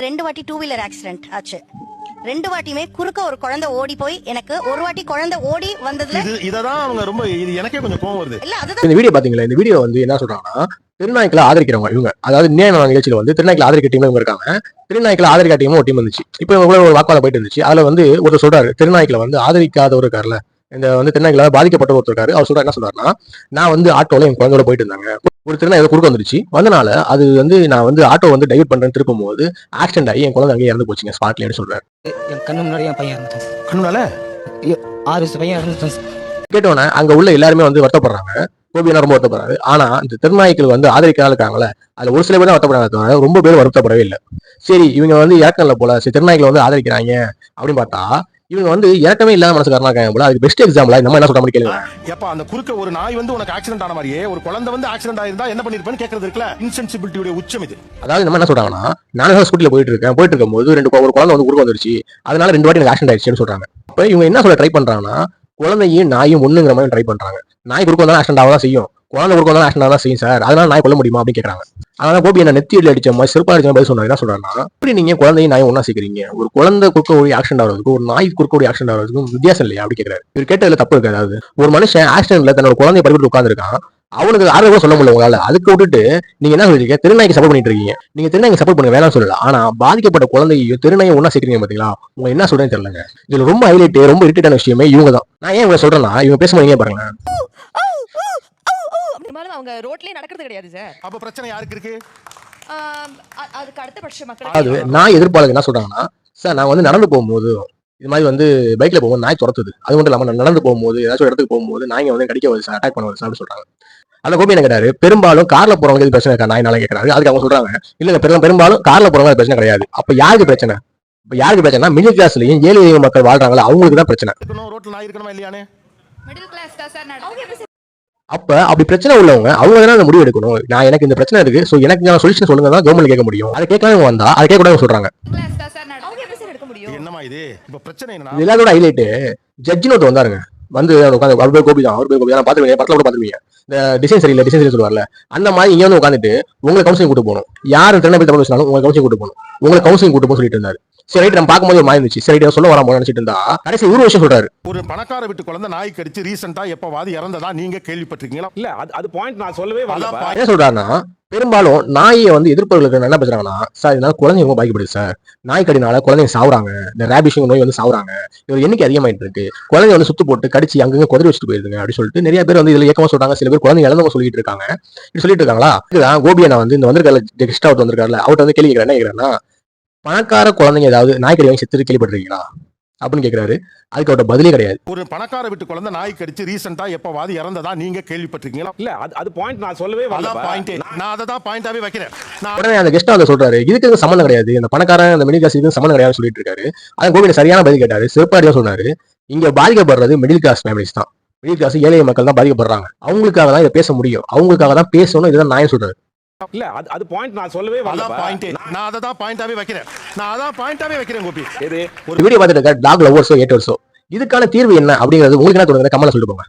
2 வாட்டி 2 wheeler accident ஆச்சு. 2 வாட்டியுமே குறுக்க ஒரு குழந்தை ஓடி போய் எனக்கு ஒரு வாட்டி குழந்தை ஓடி வந்ததுல இததான் அவங்க ரொம்ப எனக்கே கொஞ்சம் கோவம் வருது. இல்ல அதுதான் இந்த வீடியோ பாத்தீங்களா? இந்த வீடியோ வந்து என்ன சொல்றாங்கன்னா, திருநாய்க்களை ஆதரிக்கிறவங்க இவங்க, அதாவது நியாய நிகழ்ச்சியில வந்து திருநாய்க்களை ஆதரிக்க டீம் இவங்க இருக்காங்க. திருநாய்க்களை ஆதரிக்க டீமும் ஒரு டீம் வந்துச்சு. இப்போ இவங்க ஒரு வாக்குவாதம் போயிட்டு இருந்துச்சு. அதுல வந்து ஒருத்தர் சொல்றாரு, திருநாய்க்களை வந்து ஆதரிக்காதவர் இருக்காருல்ல, இந்த வந்து திருநாய்களால பாதிக்கப்பட்ட ஒருத்தர் இருக்காரு. அவர் சொல்றாரு, என்ன சொல்றாருன்னா, நான் வந்து ஆட்டோல என் குழந்தையோட போயிட்டு இருந்தாங்க, ஒரு திருநாய் ஏதோ குறுக்க வந்துருச்சு, வந்தனால அது வந்து நான் வந்து ஆட்டோ வந்து டைவர்ட் பண்றேன்னு திருப்பும் போது ஆக்சிடென்ட் ஆகி என் குழந்தை அங்கே இறந்து போச்சுங்க ஸ்பாட்ல சொல்றாரு. என் கண்ணு முன்னாடி என் பையன் இறந்துட்டான். கண்ணுனால 6 வயசு பையன் இறந்துட்டான். கேட்டோன்னே அங்க உள்ள எல்லாருமே வந்து வருத்தப்படுறாங்க. கோபினா ரொம்ப வருத்தப்படுறாரு. ஆனா இந்த திருநாய்க்கள் வந்து ஆதரிக்காத இருக்காங்களே, அதுல ஒரு சில பேர் தான் வருத்தப்படுறாங்க தவிர ரொம்ப பேர் வருத்தப்படவே இல்லை. சரி, இவங்க வந்து இறக்கல போல, சரி திருநாய்க்களை வந்து ஆதரிக்கிறாங்க அப்படின்னு பார்த்தா இவங்க வந்து இறக்கமே இல்லாத மனசுக்காரனா இருக்காங்க போல. அதுக்கு பெஸ்ட் எக்ஸாம்பிளா நம்ம என்ன சொல்ற மாதிரி கேளுங்க. எப்ப அந்த குறுக்க ஒரு நாய் வந்து உனக்கு ஆக்சிடென்ட் ஆன மாதிரியே ஒரு குழந்தை வந்து ஆக்சிடென்ட் ஆயிருந்தா என்ன பண்ணிருப்பேன்னு கேக்குறது இருக்குல்ல, இன்சென்சிபிலிட்டியோட உச்சம் இது. அதாவது நம்ம என்ன சொல்றாங்கன்னா, நானும் ஸ்கூட்டில போயிட்டு இருக்கும் போது ஒரு குழந்தை வந்து குறுக்க வந்துருச்சு, அதனால 2 வாட்டி எனக்கு ஆக்சிடென்ட் ஆயிடுச்சுன்னு சொல்றாங்க. அப்ப இவங்க என்ன சொல்ல ட்ரை பண்றாங்கன்னா, குழந்தையும் நாயும் ஒண்ணுங்கிற மாதிரி ட்ரை பண்றாங்க. நாய் குறுக்க வந்தாலும் ஆக்சிடென்ட் ஆகதான் செய்யும், குழந்தை குறுக்க வந்தாலும் ஆக்சிடென்ட் ஆகதான் செய்யும் சார், அதனால நாய் கொல்ல முடியுமா அப்படின்னு கேட்கறாங்க. அதனால கோபி என்ன நெத்தியில் அடிச்ச மாதிரி செருப்பா அடிச்ச மாதிரி சொன்னாங்க. என்ன சொல்றாங்கன்னா, இப்படி நீங்க குழந்தையும் நாயும் ஒண்ணா சேர்க்கிறீங்க, ஒரு குழந்தை குறுக்க ஓடி ஆக்சிடென்ட் ஆகிறதுக்கும் ஒரு நாய் குறுக்க ஓடி ஆக்சிடென்ட் ஆகிறதுக்கும் வித்தியாசம் இல்லையா அப்படி கேட்கறாரு. இவர் கேட்டதுல தப்பு இருக்கு. அதாவது ஒரு மனுஷன் ஆக்சிடென்ட்ல தன்னோட குழந்தைய படிக்கிட்டு உட்காந்துருக்கான், அவனுக்கு ஆர்வம் கூட சொல்ல முடியல உங்களால. அதுக்கு விட்டுட்டு நீங்க என்ன சொல்றீங்க, திருநாய்க்கு சப்போர்ட் பண்ணிட்டு இருக்கீங்க. நீங்க திருநாய்க்கு சப்போர்ட் பண்ண வேணாம் சொல்லல, ஆனா பாதிக்கப்பட்ட குழந்தையும் திருநாயை ஒண்ணா சேர்க்கிறீங்க பாத்தீங்களா, உங்க என்ன சொல்றேன்னு தெரியலங்க. இதுல ரொம்ப ஹைலைட், ரொம்ப இரிட்டேட்டான விஷயமே இவங்க தான். நான் ஏன் இவங்க சொல்றேன்னா, இவங்க பேசும்போது பாருங்க, அவங்க ரோட்லயே நடக்கிறது கிடையாது சார். அப்ப பிரச்சனை யாருக்கு இருக்கு? அதுக்கு அடுத்த பட்ச மக்கள். அது நான் எதிர்ப்பாளர் என்ன சொல்றாங்கன்னா, சார் நான் வந்து நடந்து போகும்போது இது மாதிரி வந்து பைக்ல போகும்போது நாய் துரத்துது, அது மட்டும் இல்லாம நான் நடந்து போகும்போது ஏதாச்சும் ஒரு இடத்துக்கு போகும்போது நாய்ங்க வந்து கடிக்க வருது சார், அட்டாக் பண்ண வருது சார் அப்படின்னு சொல்றாங்க. அந்த கோபி என்ன கேட்டாரு, பெரும்பாலும் கார்ல போறவங்க இது பிரச்சனை இருக்கா நாய்னால கேட்கறாரு. அதுக்கு அவங்க சொல்றாங்க, இல்லங்க பெரும்பாலும் கார்ல போறவங்க பிரச்சனை கிடையாது. அப்ப யாருக்கு பிரச்சனை? இப்ப யாருக்கு பிரச்சனை? மிடில் கிளாஸ்லயும் ஏழை மக்கள் வாழ்றாங்களா, அவங்களுக்கு தான் பிரச்சனை. ரோட்ல நாய் இருக்கணுமா இல்லையானே? மிடில் கிளாஸ் தான் சார். அப்ப அப்படி பிரச்சனை உள்ளவங்க அவங்க தானே அந்த முடிவு எடுக்கணும். நான் எனக்கு இந்த பிரச்சனை இருக்கு, சோ எனக்கு சொல்யூஷன் சொல்லுங்க தான் கவர்மெண்ட் கேட்க முடியும். அதை கேட்கலாம் வந்தா அதை கேட்க கூட சொல்றாங்க. என்னமா இது? இப்ப பிரச்சனை என்ன? எல்லாரோட ஹைலைட் ஜட்ஜின்னு ஒருத்தர் வந்தாருங்க. வந்து உட்காந்து அவர் பேர் கோபி தான், அவர் பேர் கோபி தான், பாத்துருவீங்க, படத்துல கூட பாத்துருவீங்க. இந்த டிசைன் சரியில்லை சொல்லுவார்ல, அந்த மாதிரி இங்க வந்து உட்காந்துட்டு உங்களை கவுன்சிலிங் கூட்டு போகணும். யாரும் திறனை பத்தி தமிழ் பேசினாலும் உங்களை கவுன்சிலிங் கூட்டு போகணும், உங்களை கவுன்சிலிங் கூட்டு போக சொல்லிட்டு இருந்தாரு. சரி ரைட், நம்ம பார்க்கும்போது ஒரு மாதிரி இருந்துச்சு. சரி ரைட், சொல்ல வராம நினைச்சிட்டு இருந்தா கடைசி ஒரு விஷயம் சொல்றாரு. ஒரு பணக்கார வீட்டு குழந்தை நாய் கடிச்சு ரீசெண்டா எப்பவாது இறந்ததா நீங்க கேள்விப்பட்டிருக்கீங்களா? இல்ல அது பாயிண்ட் நான் சொல்லவே வரல. என்ன சொல்றாருன்னா, பெரும்பாலும் நாயை வந்து எதிர்ப்பவர்களுக்கு என்ன பேசுறாங்கன்னா, சார் இதனால குழந்தைங்க பாதிக்கப்படுது சார், நாய் கடினால குழந்தைங்க சாவுறாங்க, இந்த ரேபிஷ் நோய் வந்து சாவுறாங்க, இது எண்ணிக்கை அதிகமாயிட்டு இருக்கு, குழந்தை வந்து சுத்து போட்டு கடிச்சு அங்கங்க குதிரை வச்சுட்டு போயிருதுங்க அப்படின்னு சொல்லிட்டு நிறைய பேர் வந்து இதுல இயக்கமா சொல்றாங்க. சில பேர் குழந்தைங்க இழந்தவங்க சொல்லிட்டு இருக்காங்க. இப்படி சொல்லிட்டு இருக்காங்களா? இதுதான் கோபியை நான் வந்து இந்த வந்திருக்காரு கெஸ்ட் அவுட் வந்திருக்காருல, அவர்கிட்ட வந்து கேள்வி கேட்கிறேன். என்ன கேட்கிறேன்னா, பணக்கார குழந்தைங்க ஏதாவது நாய்க்கடி வாங்கி செத்து கேள்விப்பட்டிருக்கீங்களா அப்படின்னு கேட்கிறாரு. அதுக்கு அவரோட பதிலே கிடையாது. ஒரு பணக்கார வீட்டு குழந்தை நாய் கடிச்சு ரீசெண்டா எப்பவாது இறந்ததா நீங்க கேள்விப்பட்டிருக்கீங்களா? இல்ல அது பாயிண்ட் நான் சொல்லவே வரல. நான் அதை தான் பாயிண்டாவே வைக்கிறேன். உடனே அந்த கெஸ்ட் வந்து சொல்றாரு, இதுக்கு சம்மந்தம் கிடையாது, இந்த பணக்காரன் இந்த மிடில் கிளாஸ் இதுக்கு சம்மந்தம் கிடையாதுன்னு சொல்லிட்டு இருக்காரு. அதை கோபி சரியான பதில் கேட்டாரு. சிறப்பாடியா சொன்னாரு, இங்க பாதிக்கப்படுறது மிடில் கிளாஸ் ஃபேமிலிஸ் தான், மிடில் கிளாஸ் ஏழை மக்கள் தான் பாதிக்கப்படுறாங்க, அவங்களுக்காக தான் இதை பேச முடியும், அவங்களுக்காக தான் பேசணும், இதுதான் நான் சொல்றாரு. இல்ல அது பாயிண்ட் நான் சொல்லவே வரல. நான் அதை தான் பாயிண்டாவே வைக்கிறேன். கோபி, ஒரு வீடியோ பார்த்துட்டு இருக்க டாக் லவர்ஸோ ஹேட்டர்ஸோ இதுக்கான தீர்வு என்ன அப்படிங்கிறது உங்களுக்கு என்ன தோணுது கமெண்ட்ல சொல்லிட்டு போங்க.